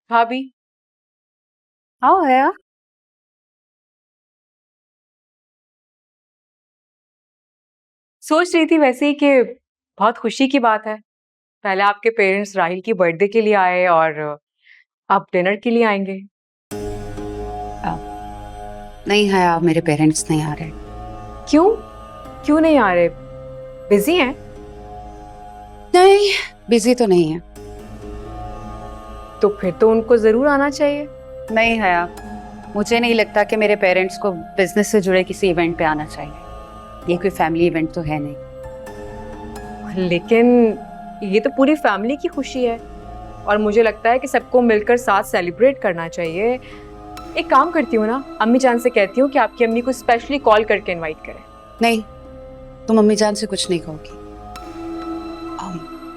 भाभी। आओ है यार। सोच रही थी वैसे ही कि बहुत खुशी की बात है। पहले आपके पेरेंट्स राहिल की बर्थडे के लिए आए और अब डिनर के लिए आएंगे। नहीं है यार, मेरे पेरेंट्स नहीं आ रहे। क्यों? क्यों नहीं आ रहे? बिजी हैं? नहीं, बिजी तो नहीं है। तो फिर तो उनको जरूर आना चाहिए। नहीं है यार, मुझे नहीं लगता कि मेरे पेरेंट्स को बिजनेस से जुड़े किसी इवेंट पे आना चाहिए। ये कोई फैमिली इवेंट तो है नहीं। लेकिन ये तो पूरी फैमिली की खुशी है और मुझे लगता है कि सबको मिलकर साथ सेलिब्रेट करना चाहिए। एक काम करती हूँ ना, अम्मी जान से कहती हूँ कि आपकी अम्मी को स्पेशली कॉल करके इनवाइट करें। नहीं, तुम मम्मी जान से कुछ नहीं कहोगी।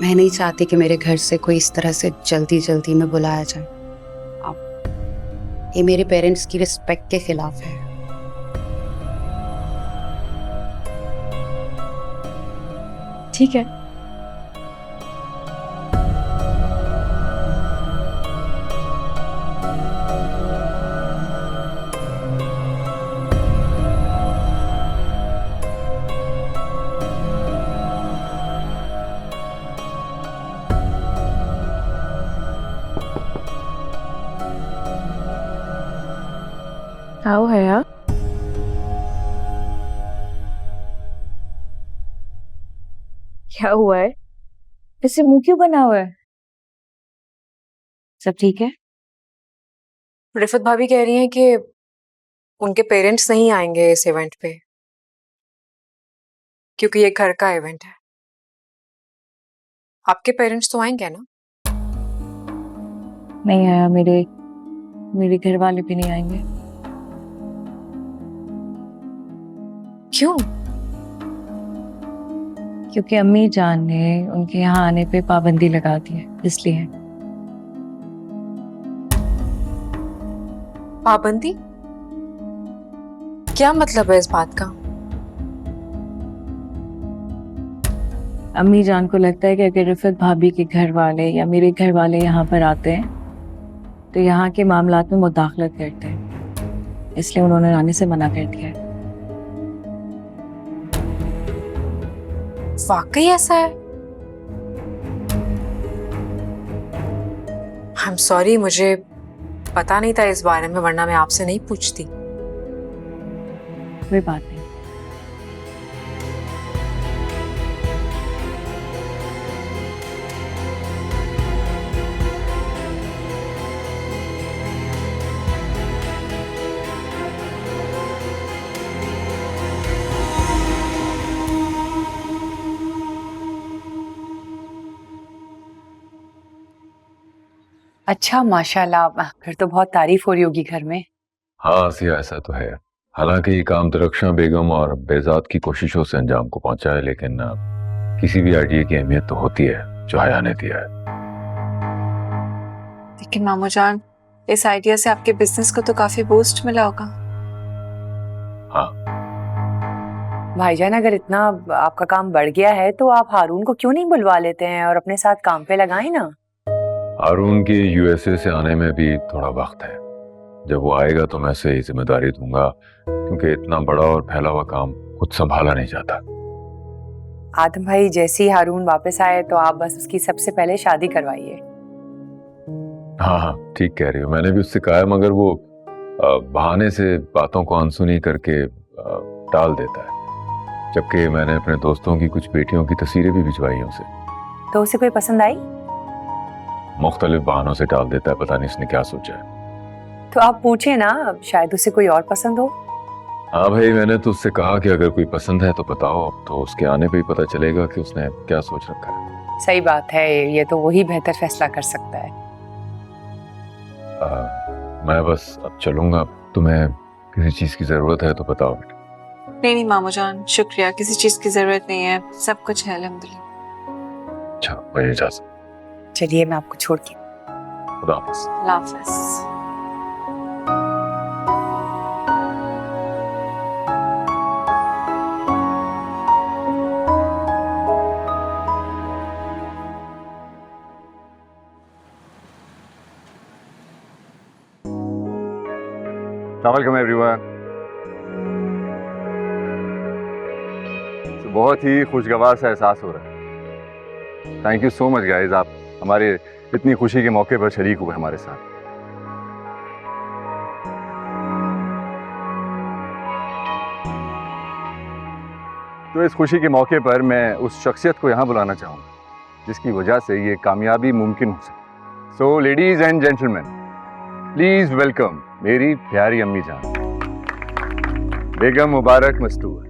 मैं नहीं चाहती कि मेरे घर से कोई इस तरह से जल्दी जल्दी में बुलाया जाए। ये मेरे पेरेंट्स की रिस्पेक्ट के खिलाफ है। ठीक है। आओ है यार। क्या हुआ है? ऐसे मुंह क्यों बना हुआ है? सब ठीक है? रिफत भाभी कह रही हैं कि उनके पेरेंट्स नहीं आएंगे इस इवेंट पे क्योंकि ये घर का इवेंट है। आपके पेरेंट्स तो आएंगे ना? नहीं आया। मेरे मेरे घर वाले भी नहीं आएंगे। क्यों? क्योंकि अम्मी जान ने उनके यहाँ आने पे पाबंदी लगा दी है, इसलिए। पाबंदी? क्या मतलब है इस बात का? अम्मी जान को लगता है कि अगर रिफत भाभी के घर वाले या मेरे घर वाले यहाँ पर आते हैं तो यहाँ के मामलात में मुदाखलत करते हैं, इसलिए उन्होंने आने से मना कर दिया है। वाकई ऐसा है? आई एम सॉरी, मुझे पता नहीं था इस बारे में, वरना मैं आपसे नहीं पूछती। कोई बात नहीं। अच्छा, माशाल्लाह, फिर तो बहुत तारीफ हो रही होगी घर में। हाँ सिया, ऐसा तो है। हालांकि ये काम दरख्शां बेगम और बेजाद की कोशिशों से अंजाम को पहुंचा है, लेकिन किसी भी आइडिया की अहमियत तो होती है जो हया ने दिया है। लेकिन मामू जान, इस आइडिया से आपके बिजनेस को तो काफी बूस्ट मिला होगा। हाँ, भाईजान, अगर इतना आपका काम बढ़ गया है तो आप हारून को क्यों नहीं बुलवा लेते हैं और अपने साथ काम पे लगाएं ना। हारून के यूएसए से आने में भी थोड़ा वक्त है। जब वो आएगा तो मैं उसे जिम्मेदारी दूंगा, क्योंकि इतना बड़ा और फैला हुआ काम खुद संभाला नहीं जाता। आदम भाई, जैसे ही हारून वापस आए तो आप बस उसकी सबसे पहले शादी करवाइए। हाँ हाँ, ठीक कह रही हो। मैंने भी उससे कहा है, मगर वो बहाने से बातों को अनसुनी करके टाल देता है। जबकि मैंने अपने दोस्तों की कुछ बेटियों की तस्वीरें भी भिजवाई हैं उसे। तो उसे कोई पसंद आई? मुख्तलिफ बहानों से टाल देता है, पता नहीं इसने क्या सोचा है। तो आप पूछे ना, शायद उसे कोई और पसंद हो। हाँ भाई, मैंने तो उससे कहा कि अगर कोई पसंद है तो बताओ, तो उसके आने पे ही पता चलेगा कि उसने क्या सोच रखा है। सही बात है, ये तो वही बेहतर फैसला कर सकता है। मैं बस अब चलूंगा। तुम्हें किसी चीज की जरूरत है तो बताओ बेटा। नहीं मामू जान, शुक्रिया, किसी चीज की जरूरत नहीं है, सब कुछ है अल्हम्दुलिल्लाह। अच्छा, मुझे इजाजत। चलिए, मैं आपको छोड़ के। खुदा हाफिज। अल्लाह हाफिज। Welcome everyone. बहुत ही खुशगवार सा एहसास हो रहा है। Thank you so much guys, आप हमारे इतनी खुशी के मौके पर शरीक हुए हमारे साथ। तो इस खुशी के मौके पर मैं उस शख्सियत को यहाँ बुलाना चाहूँगा जिसकी वजह से ये कामयाबी मुमकिन हो सके। So ladies and gentleman, please welcome मेरी प्यारी अम्मी जान, बेगम मुबारक मस्तूर।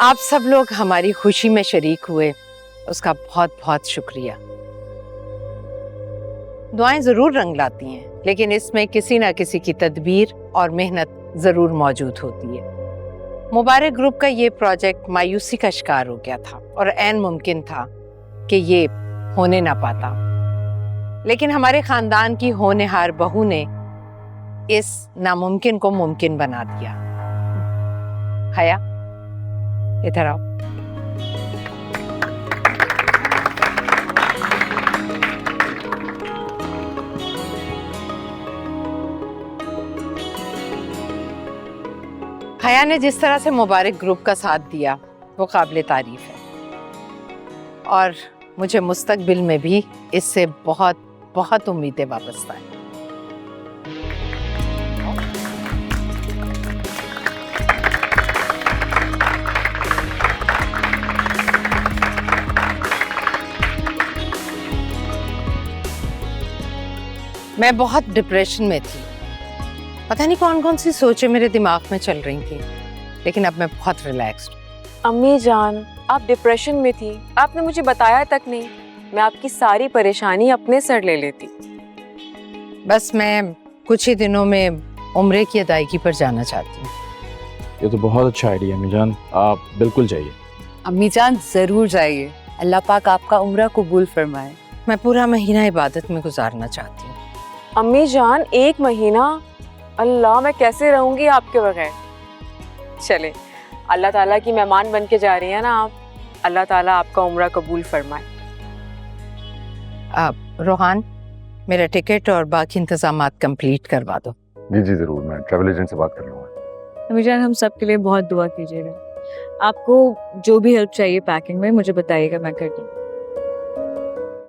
आप सब लोग हमारी खुशी में शरीक हुए, उसका बहुत बहुत शुक्रिया। दुआएं जरूर रंग लाती हैं, लेकिन इसमें किसी ना किसी की तदबीर और मेहनत जरूर मौजूद होती है। मुबारक ग्रुप का ये प्रोजेक्ट मायूसी का शिकार हो गया था और ऐन मुमकिन था कि ये होने ना पाता, लेकिन हमारे खानदान की होनहार बहू ने इस नामुमकिन को मुमकिन बना दिया। हया, इधर आओ। हया ने जिस तरह से मुबारक ग्रुप का साथ दिया वो काबिल तारीफ है और मुझे मुस्तकबिल में भी इससे बहुत बहुत उम्मीदें वाबस्ता हैं। मैं बहुत डिप्रेशन में थी, पता नहीं कौन कौन सी सोचें मेरे दिमाग में चल रही थी, लेकिन अब मैं बहुत रिलैक्स्ड हूँ। अम्मी जान, आप डिप्रेशन में थी, आपने मुझे बताया तक नहीं। मैं आपकी सारी परेशानी अपने सर ले लेती। बस मैं कुछ ही दिनों में उम्रे की अदायगी पर जाना चाहती हूँ। ये तो बहुत अच्छा आइडिया अम्मी जान, आप बिल्कुल जाइए। अम्मी जान जरूर जाइए, अल्लाह पाक आपका उम्रा कबूल फरमाए। मैं पूरा महीना इबादत में गुजारना चाहती हूँ। अम्मी जान, 1 महीना? अल्लाह, मैं कैसे रहूंगी आपके बगैर। चले, अल्लाह ताला की मेहमान बन के जा रही है ना आप। अल्लाह ताला आपका उम्रा कबूल फरमाए। रोहान, मेरा टिकट और बाकी इंतजामात कंप्लीट करवा दो। जी जी जरूर, मैं ट्रैवल एजेंट से बात कर लूँगा। अम्मी जान, हम सब के लिए बहुत दुआ कीजिएगा। आपको जो भी हेल्प चाहिए पैकिंग में मुझे बताइएगा, मैं कर दूँगी।